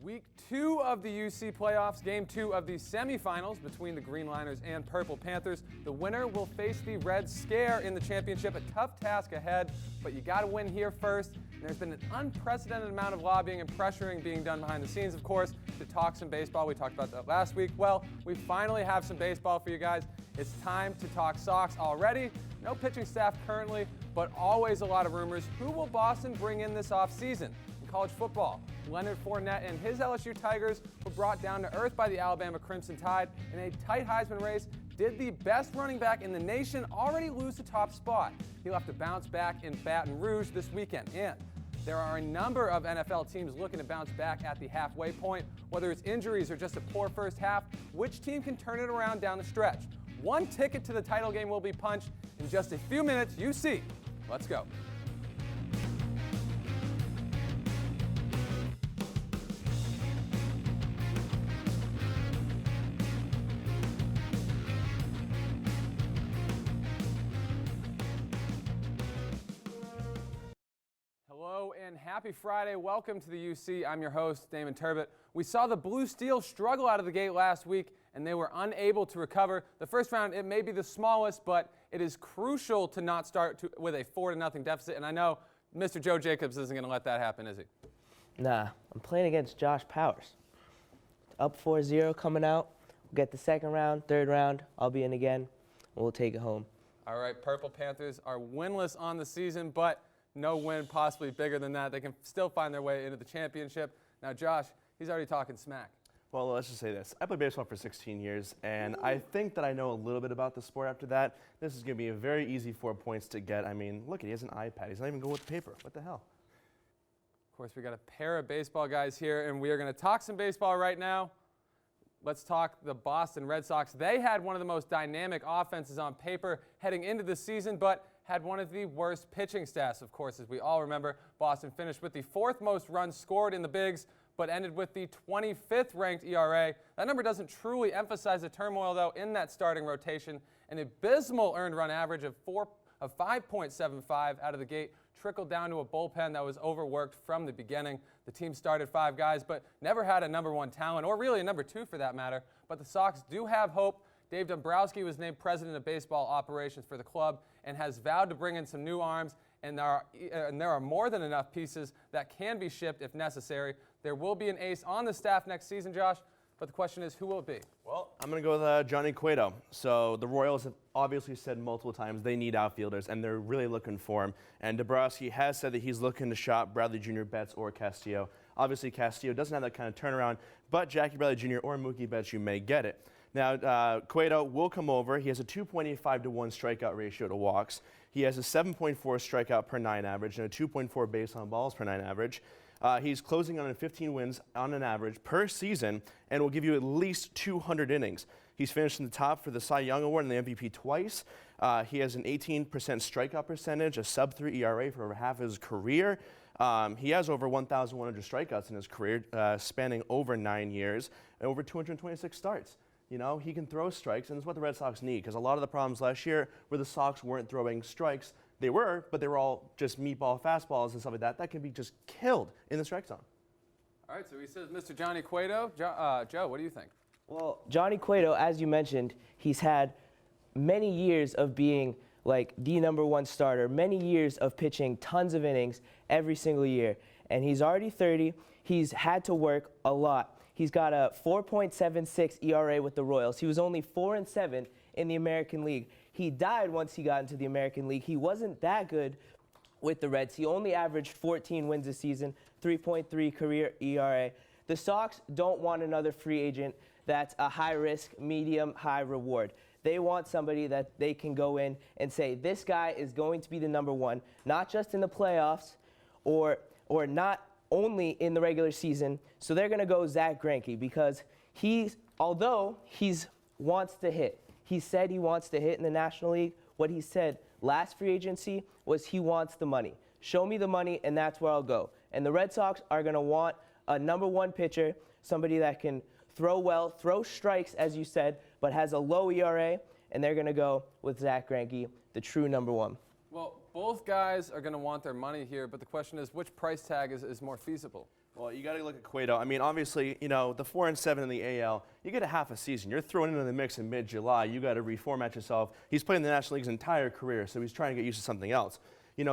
Week 2 of the UC playoffs, game 2 of the semifinals between the Green Liners and Purple Panthers. The winner will face the Red Scare in the championship. A tough task ahead, but you got to win here first. And there's been an unprecedented amount of lobbying and pressuring being done behind the scenes, of course, to talk some baseball. We talked about that last week. Well, we finally have some baseball for you guys. It's time to talk Sox already. No pitching staff currently, but always a lot of rumors. Who will Boston bring in this offseason? In college football, Leonard Fournette and his LSU Tigers were brought down to earth by the Alabama Crimson Tide in a tight Heisman race. Did the best running back in the nation already lose the top spot? He'll have to bounce back in Baton Rouge this weekend. And there are a number of NFL teams looking to bounce back at the halfway point. Whether it's injuries or just a poor first half, which team can turn it around down the stretch? One ticket to the title game will be punched in just a few minutes. UC, let's go. Hello and happy Friday. Welcome to the UC. I'm your host, Damon Turbot. We saw the Blue Steel struggle out of the gate last week, and they were unable to recover. The first round, it may be the smallest, but it is crucial to not start with a 4-0 deficit. And I know Mr. Joe Jacobs isn't going to let that happen, is he? Nah, I'm playing against Josh Powers. Up 4-0 coming out. We'll get the second round, third round. I'll be in again, and we'll take it home. All right, Purple Panthers are winless on the season, but no win possibly bigger than that. They can still find their way into the championship. Now, Josh, he's already talking smack. Well, let's just say this. I played baseball for 16 years, and I think that I know a little bit about the sport after that. This is going to be a very easy 4 points to get. I mean, look, he has an iPad. He's not even going with paper. What the hell? Of course, we got a pair of baseball guys here, and we are going to talk some baseball right now. Let's talk the Boston Red Sox. They had one of the most dynamic offenses on paper heading into the season, but had one of the worst pitching staffs. Of course, as we all remember, Boston finished with the 4th most runs scored in the Bigs, but ended with the 25th ranked ERA. That number doesn't truly emphasize the turmoil, though, in that starting rotation. An abysmal earned run average of 5.75 out of the gate trickled down to a bullpen that was overworked from the beginning. The team started 5 guys, but never had a number 1 talent, or really a number 2 for that matter. But the Sox do have hope. Dave Dombrowski was named president of baseball operations for the club and has vowed to bring in some new arms, and there are more than enough pieces that can be shipped if necessary. There will be an ace on the staff next season, Josh, but the question is, who will it be? Well, I'm going to go with Johnny Cueto. So the Royals have obviously said multiple times they need outfielders, and they're really looking for him. And Dombrowski has said that he's looking to shop Bradley Jr., Betts, or Castillo. Obviously, Castillo doesn't have that kind of turnaround, but Jackie Bradley Jr. or Mookie Betts, you may get it. Now, Cueto will come over. He has a 2.85 to 1 strikeout ratio to walks. He has a 7.4 strikeout per 9 average and a 2.4 base on balls per 9 average. He's closing on 15 wins on an average per season and will give you at least 200 innings. He's finished in the top for the Cy Young Award and the MVP twice. He has an 18% strikeout percentage, a sub-3 ERA for over half of his career. He has over 1,100 strikeouts in his career, spanning over 9 years and over 226 starts. You know, he can throw strikes, and it's what the Red Sox need, because a lot of the problems last year where the Sox weren't throwing strikes, they were, but they were all just meatball fastballs and stuff like that. That can be just killed in the strike zone. All right, so he says Mr. Johnny Cueto. Joe, what do you think? Well, Johnny Cueto, as you mentioned, he's had many years of being like the number 1 starter, many years of pitching tons of innings every single year. And he's already 30. He's had to work a lot. He's got a 4.76 ERA with the Royals. He was only 4-7 in the American League. He died once he got into the American League. He wasn't that good with the Reds. He only averaged 14 wins a season, 3.3 career ERA. The Sox don't want another free agent that's a high risk, medium, high reward. They want somebody that they can go in and say, this guy is going to be the number 1, not just in the playoffs or not only in the regular season. So they're going to go Zach Greinke because although he wants to hit, he said he wants to hit in the National League. What he said last free agency was he wants the money. Show me the money, and that's where I'll go. And the Red Sox are going to want a number 1 pitcher, somebody that can throw well, throw strikes, as you said, but has a low ERA, and they're going to go with Zach Greinke, the true number 1. Well, Both guys are going to want their money here, but the question is, which price tag is more feasible? Well, you got to look at Cueto. I mean, obviously, the 4-7 in the AL, you get a half a season. You're thrown into the mix in mid-July. You got to reformat yourself. He's played in the National League's entire career, so he's trying to get used to something else.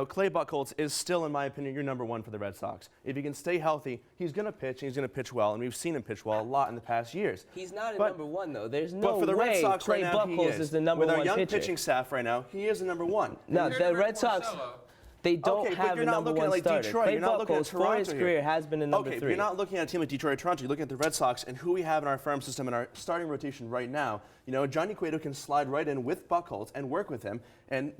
Clay Buchholz is still, in my opinion, your number one for the Red Sox. If he can stay healthy, he's going to pitch, and he's going to pitch well, and we've seen him pitch well a lot in the past years. He's not a number one, though. There's no but for the Red way Sox Clay right now, Buchholz is the number one With our young pitcher. pitching staff right now, he is the number one. No, the Red Sox, they don't have a number one starter. Clay Buchholz, for his career, has been a number three. But you're not looking at a team like Detroit or Toronto. You're looking at the Red Sox and who we have in our farm system in our starting rotation right now. Johnny Cueto can slide right in with Buchholz and work with him. And,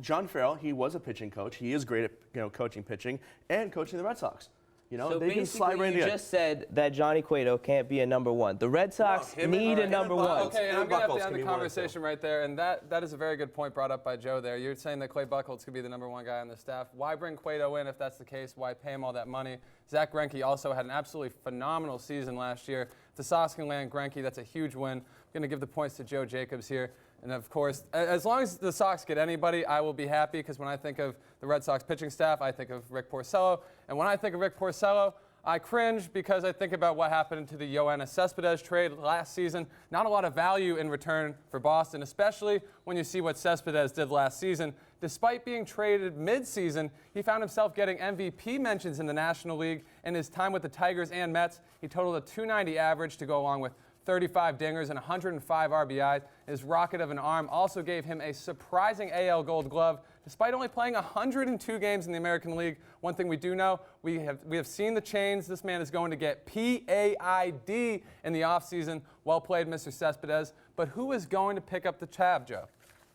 John Farrell, he was a pitching coach. He is great at, coaching pitching and coaching the Red Sox. So they can slide right in. You just said that Johnny Cueto can't be a number one. The Red Sox need a number one. Okay, and I'm going to have to end the conversation right there, and that is a very good point brought up by Joe there. You're saying that Clay Buchholz could be the number one guy on the staff. Why bring Cueto in if that's the case? Why pay him all that money? Zach Greinke also had an absolutely phenomenal season last year. If the Sox can land Greinke, that's a huge win. I'm going to give the points to Joe Jacobs here. And, of course, as long as the Sox get anybody, I will be happy, because when I think of the Red Sox pitching staff, I think of Rick Porcello. And when I think of Rick Porcello, I cringe because I think about what happened to the Yoenis Cespedes trade last season. Not a lot of value in return for Boston, especially when you see what Cespedes did last season. Despite being traded mid-season, he found himself getting MVP mentions in the National League. In his time with the Tigers and Mets, he totaled a .290 average to go along with 35 dingers and 105 RBIs. His rocket of an arm also gave him a surprising AL Gold Glove. Despite only playing 102 games in the American League, one thing we do know, we have seen the chains. This man is going to get PAID in the offseason. Well played, Mr. Cespedes. But who is going to pick up the tab, Joe?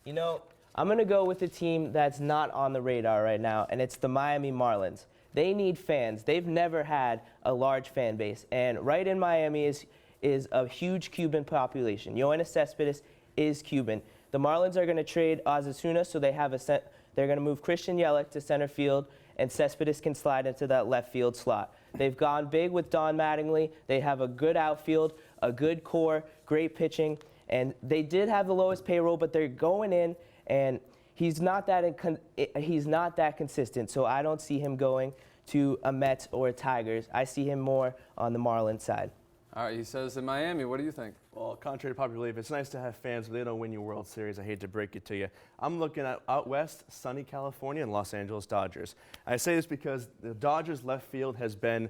I'm going to go with a team that's not on the radar right now, and it's the Miami Marlins. They need fans. They've never had a large fan base. And right in Miami is a huge Cuban population. Yoenis Cespedes is Cuban. The Marlins are going to trade Osasuna, so they're going to move Christian Yelich to center field, and Cespedes can slide into that left field slot. They've gone big with Don Mattingly. They have a good outfield, a good core, great pitching, and they did have the lowest payroll, but they're going in, and he's not that consistent, so I don't see him going to a Mets or a Tigers. I see him more on the Marlins side. All right, he says in Miami. What do you think? Well, contrary to popular belief, it's nice to have fans, but they don't win you World Series. I hate to break it to you. I'm looking at out west, sunny California, and Los Angeles Dodgers. I say this because the Dodgers left field has been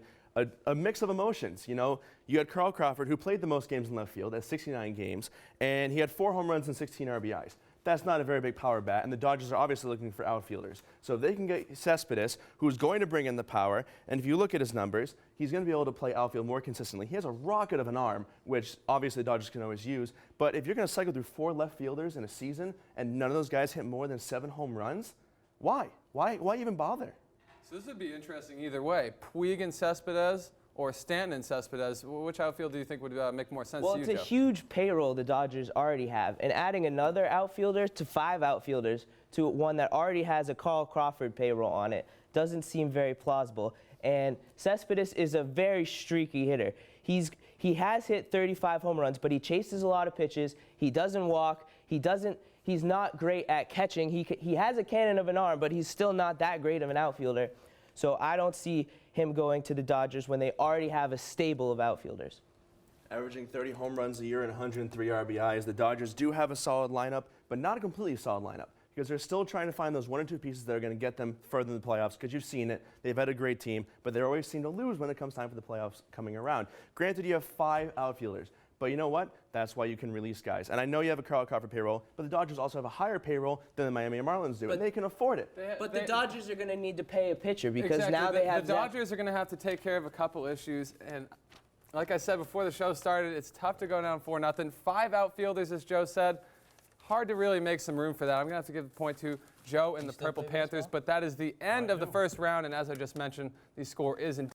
a mix of emotions. You had Carl Crawford, who played the most games in left field at 69 games, and he had 4 home runs and 16 RBIs. That's not a very big power bat, and the Dodgers are obviously looking for outfielders. So if they can get Cespedes, who's going to bring in the power, and if you look at his numbers, he's going to be able to play outfield more consistently. He has a rocket of an arm, which obviously the Dodgers can always use, but if you're going to cycle through 4 left fielders in a season, and none of those guys hit more than 7 home runs, why? Why even bother? So this would be interesting either way. Puig and Cespedes, or Stanton and Cespedes. Which outfield do you think would make more sense to you, Well, it's a huge payroll the Dodgers already have, and adding another outfielder to 5 outfielders to one that already has a Carl Crawford payroll on it doesn't seem very plausible. And Cespedes is a very streaky hitter. He has hit 35 home runs, but he chases a lot of pitches. He doesn't walk. He's not great at catching. He has a cannon of an arm, but he's still not that great of an outfielder. So I don't see him going to the Dodgers when they already have a stable of outfielders. Averaging 30 home runs a year and 103 RBIs, the Dodgers do have a solid lineup, but not a completely solid lineup, because they're still trying to find those 1 or 2 pieces that are going to get them further in the playoffs, because you've seen it. They've had a great team, but they always seem to lose when it comes time for the playoffs coming around. Granted, you have 5 outfielders, but you know what? That's why you can release guys. And I know you have a Carl Crawford payroll, but the Dodgers also have a higher payroll than the Miami Marlins do, and they can afford it. But the Dodgers are going to need to pay a pitcher, because now they have the Dodgers are going to have to take care of a couple issues, and like I said before the show started, it's tough to go down 4-0. 5 outfielders, as Joe said. Hard to really make some room for that. I'm going to have to give the point to Joe and the Purple Panthers, but that is the end of the first round, and as I just mentioned, the score is in